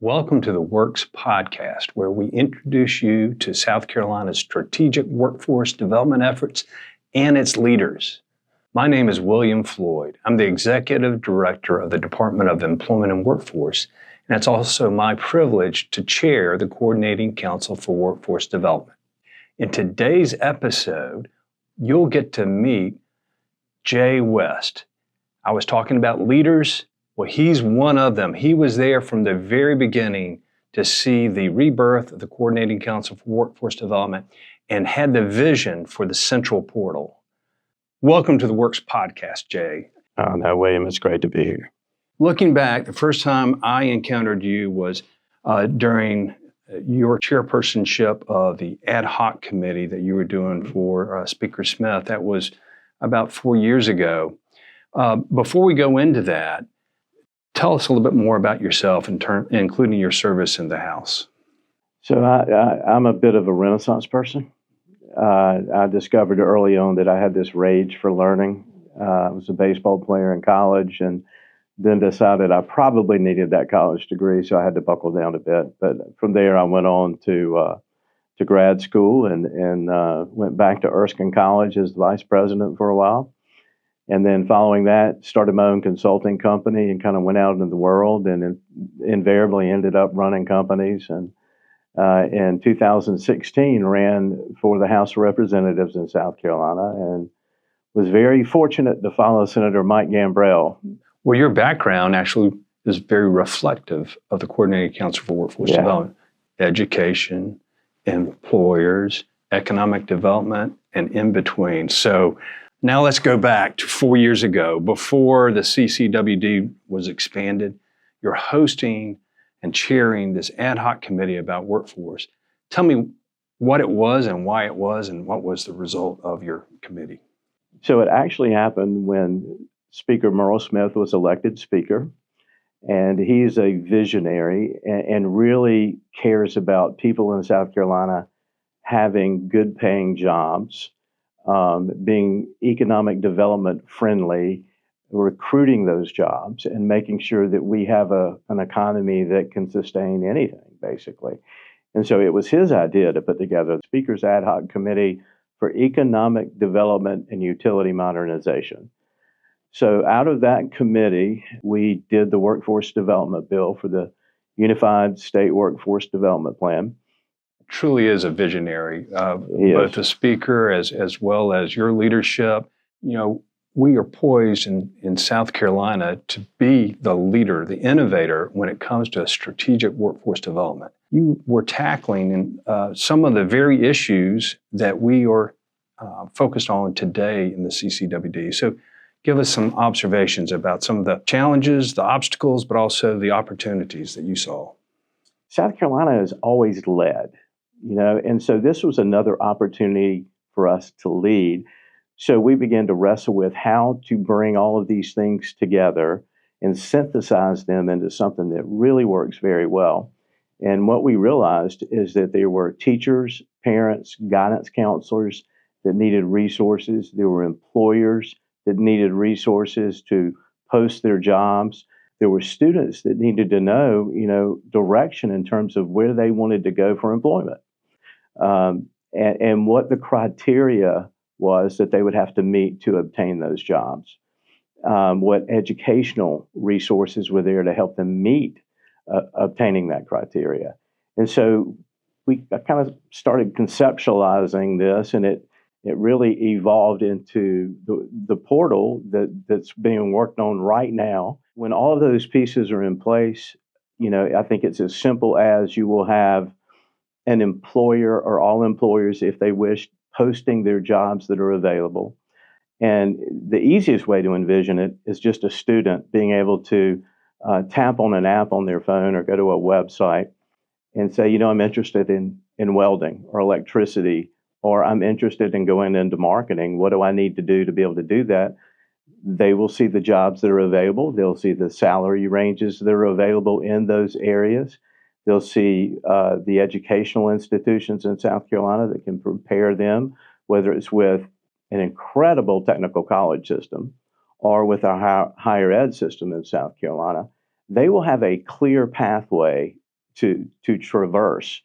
Welcome to the Works podcast, where we introduce you to South Carolina's strategic workforce development efforts and its leaders. My name is William Floyd. I'm the Executive Director of the Department of Employment and Workforce, and it's also my privilege to chair the Coordinating Council for Workforce Development. In today's episode, you'll get to meet Jay West. I was talking about leaders. Well, he's one of them. He was there from the very beginning to see the rebirth of the Coordinating Council for Workforce Development and had the vision for the central portal. Welcome to the Works podcast, Jay. No, William, it's great to be here. Looking back, the first time I encountered you was during your chairpersonship of the ad hoc committee that you were doing for Speaker Smith. That was about 4 years ago. Before we go into that, tell us a little bit more about yourself, including your service in the House. So I'm a bit of a Renaissance person. I discovered early on that I had this rage for learning. I was a baseball player in college and then decided I probably needed that college degree, so I had to buckle down a bit. But from there, I went on to grad school and went back to Erskine College as the vice president for a while. And then following that, started my own consulting company and kind of went out into the world and invariably ended up running companies. And in 2016, ran for the House of Representatives in South Carolina and was very fortunate to follow Senator Mike Gambrell. Well, your background actually is very reflective of the Coordinating Council for Workforce Development. Education, employers, economic development, and in between. So now let's go back to 4 years ago, before the CCWD was expanded. You're hosting and chairing this ad hoc committee about workforce. Tell me what it was and why it was and what was the result of your committee. So it actually happened when Speaker Merle Smith was elected Speaker, and he's a visionary and really cares about people in South Carolina having good paying jobs, being economic development friendly, recruiting those jobs, and making sure that we have an economy that can sustain anything, basically. And so it was his idea to put together the Speaker's Ad Hoc Committee for Economic Development and Utility Modernization. So out of that committee, we did the Workforce Development Bill for the Unified State Workforce Development Plan. Truly is a visionary, both the speaker as well as your leadership. You know, we are poised in South Carolina to be the leader, the innovator when it comes to strategic workforce development. You were tackling some of the very issues that we are focused on today in the CCWD. So give us some observations about some of the challenges, the obstacles, but also the opportunities that you saw. South Carolina has always led. And so this was another opportunity for us to lead. So we began to wrestle with how to bring all of these things together and synthesize them into something that really works very well. And what we realized is that there were teachers, parents, guidance counselors that needed resources. There were employers that needed resources to post their jobs. There were students that needed to know, direction in terms of where they wanted to go for employment. And what the criteria was that they would have to meet to obtain those jobs. What educational resources were there to help them meet obtaining that criteria. And so we kind of started conceptualizing this, and it really evolved into the portal that's being worked on right now. When all of those pieces are in place, I think it's as simple as you will have an employer or all employers, if they wish, posting their jobs that are available. And the easiest way to envision it is just a student being able to tap on an app on their phone or go to a website and say, I'm interested in welding or electricity, or I'm interested in going into marketing. What do I need to do to be able to do that? They will see the jobs that are available. They'll see the salary ranges that are available in those areas. They'll see the educational institutions in South Carolina that can prepare them, whether it's with an incredible technical college system or with our higher ed system in South Carolina. They will have a clear pathway to traverse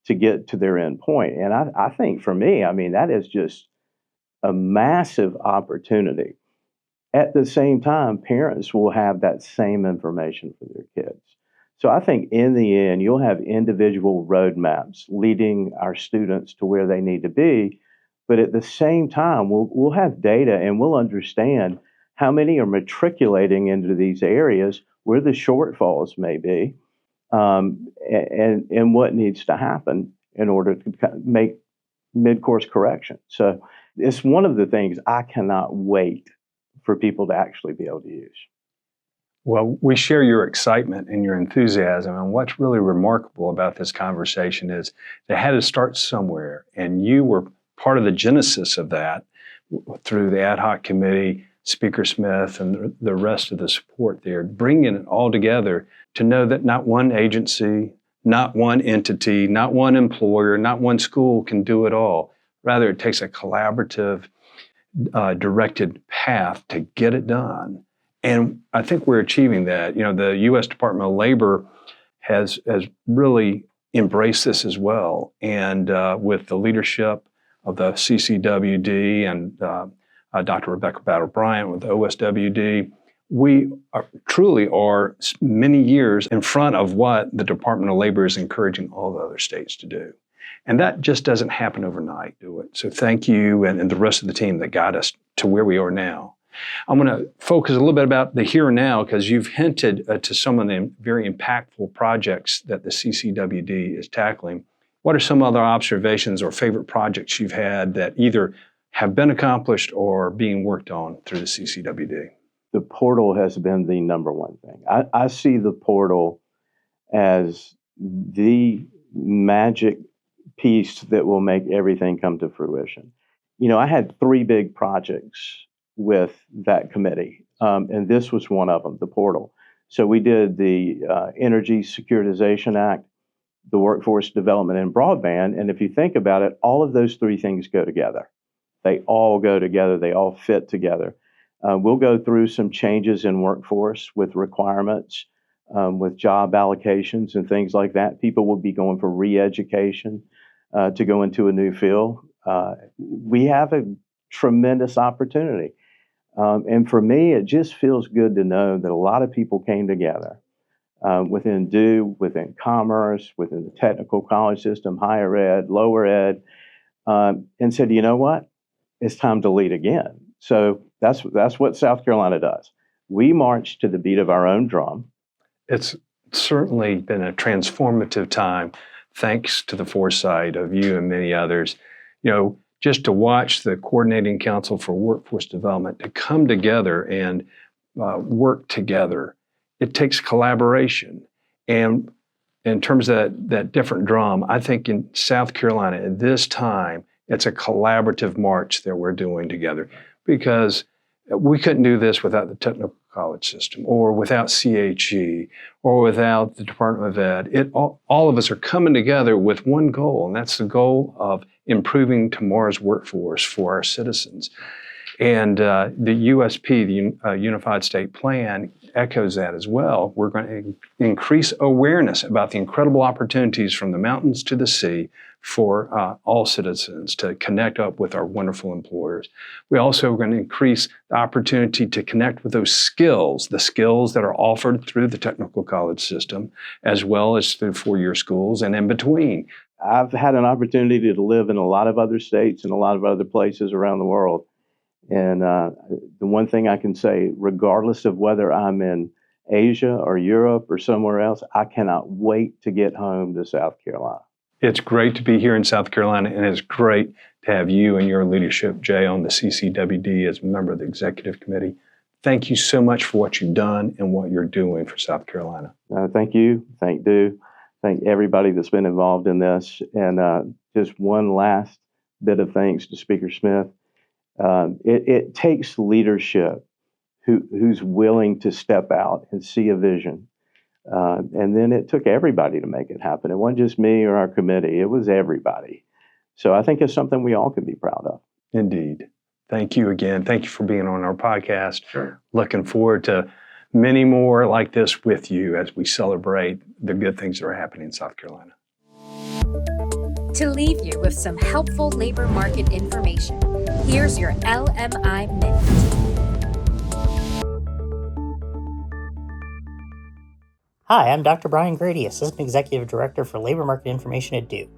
to get to their end point. And I think for me, I mean, that is just a massive opportunity. At the same time, parents will have that same information for their kids. So I think in the end, you'll have individual roadmaps leading our students to where they need to be. But at the same time, we'll have data and we'll understand how many are matriculating into these areas where the shortfalls may be, and what needs to happen in order to make mid-course correction. So it's one of the things I cannot wait for people to actually be able to use. Well, we share your excitement and your enthusiasm. And what's really remarkable about this conversation is they had to start somewhere. And you were part of the genesis of that through the ad hoc committee, Speaker Smith, and the rest of the support there, bringing it all together to know that not one agency, not one entity, not one employer, not one school can do it all. Rather, it takes a collaborative, directed path to get it done. And I think we're achieving that. You know, the U.S. Department of Labor has really embraced this as well. And with the leadership of the CCWD and Dr. Rebecca Battle Bryant with OSWD, we truly are many years in front of what the Department of Labor is encouraging all the other states to do. And that just doesn't happen overnight, do it? So thank you and the rest of the team that got us to where we are now. I'm going to focus a little bit about the here and now because you've hinted to some of the very impactful projects that the CCWD is tackling. What are some other observations or favorite projects you've had that either have been accomplished or being worked on through the CCWD? The portal has been the number one thing. I see the portal as the magic piece that will make everything come to fruition. You know, I had 3 big projects with that committee, and this was one of them, the portal. So we did the Energy Securitization Act, the Workforce Development and Broadband, and if you think about it, all of those 3 things go together. They all go together. They all fit together. We'll go through some changes in workforce with requirements, with job allocations and things like that. People will be going for re-education to go into a new field. We have a tremendous opportunity. And for me, it just feels good to know that a lot of people came together within within commerce, within the technical college system, higher ed, lower ed, and said, you know what? It's time to lead again. So that's what South Carolina does. We march to the beat of our own drum. It's certainly been a transformative time, thanks to the foresight of you and many others. You know, just to watch the Coordinating Council for Workforce Development to come together and work together, it takes collaboration. And in terms of that different drum, I think in South Carolina at this time, it's a collaborative march that we're doing together because we couldn't do this without the technical college system or without CHE or without the Department of Ed. All of us are coming together with one goal, and that's the goal of improving tomorrow's workforce for our citizens. And the USP, the Unified State Plan, echoes that as well. We're going to increase awareness about the incredible opportunities from the mountains to the sea for all citizens to connect up with our wonderful employers. We also are going to increase the opportunity to connect with those skills, the skills that are offered through the technical college system, as well as through 4-year schools and in between. I've had an opportunity to live in a lot of other states and a lot of other places around the world. And the one thing I can say, regardless of whether I'm in Asia or Europe or somewhere else, I cannot wait to get home to South Carolina. It's great to be here in South Carolina, and it's great to have you and your leadership, Jay, on the CCWD as a member of the executive committee. Thank you so much for what you've done and what you're doing for South Carolina. Thank you. Thank everybody that's been involved in this. And just one last bit of thanks to Speaker Smith. It takes leadership who's willing to step out and see a vision. And then it took everybody to make it happen. It wasn't just me or our committee. It was everybody. So I think it's something we all can be proud of. Indeed. Thank you again. Thank you for being on our podcast. Sure. Looking forward to many more like this with you as we celebrate the good things that are happening in South Carolina. To leave you with some helpful labor market information, here's your LMI Minute. Hi, I'm Dr. Brian Grady, Assistant Executive Director for Labor Market Information at DO.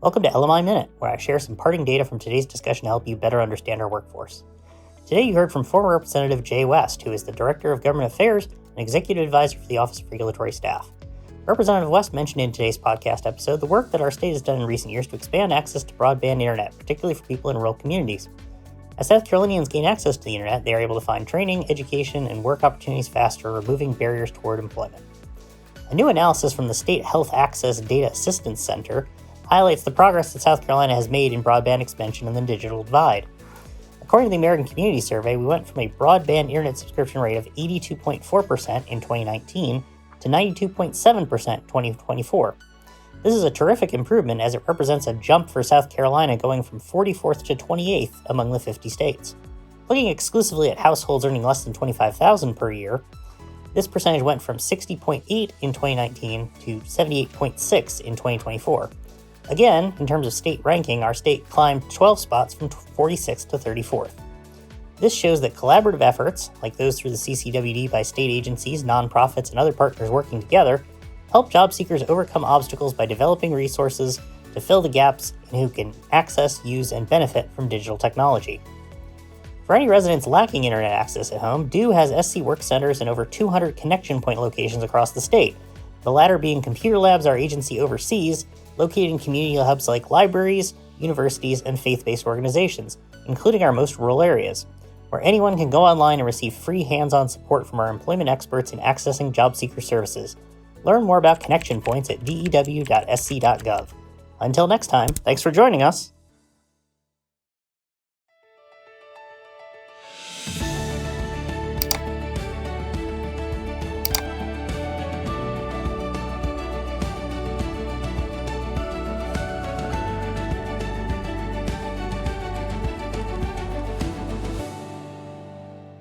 Welcome to LMI Minute, where I share some parting data from today's discussion to help you better understand our workforce. Today you heard from former Representative Jay West, who is the Director of Government Affairs and Executive Advisor for the Office of Regulatory Staff. Representative West mentioned in today's podcast episode the work that our state has done in recent years to expand access to broadband internet, particularly for people in rural communities. As South Carolinians gain access to the internet, they are able to find training, education, and work opportunities faster, removing barriers toward employment. A new analysis from the State Health Access Data Assistance Center highlights the progress that South Carolina has made in broadband expansion and the digital divide. According to the American Community Survey, we went from a broadband internet subscription rate of 82.4% in 2019 to 92.7% in 2024. This is a terrific improvement as it represents a jump for South Carolina going from 44th to 28th among the 50 states. Looking exclusively at households earning less than $25,000 per year, this percentage went from 60.8 in 2019 to 78.6 in 2024. Again, in terms of state ranking, our state climbed 12 spots from 46th to 34th. This shows that collaborative efforts, like those through the CCWD by state agencies, nonprofits, and other partners working together, help job seekers overcome obstacles by developing resources to fill the gaps in who can access, use, and benefit from digital technology. For any residents lacking internet access at home, DO has SC Work Centers and over 200 connection point locations across the state, the latter being computer labs our agency oversees, located in community hubs like libraries, universities, and faith-based organizations, including our most rural areas, where anyone can go online and receive free hands-on support from our employment experts in accessing job seeker services. Learn more about connection points at dew.sc.gov. Until next time, thanks for joining us.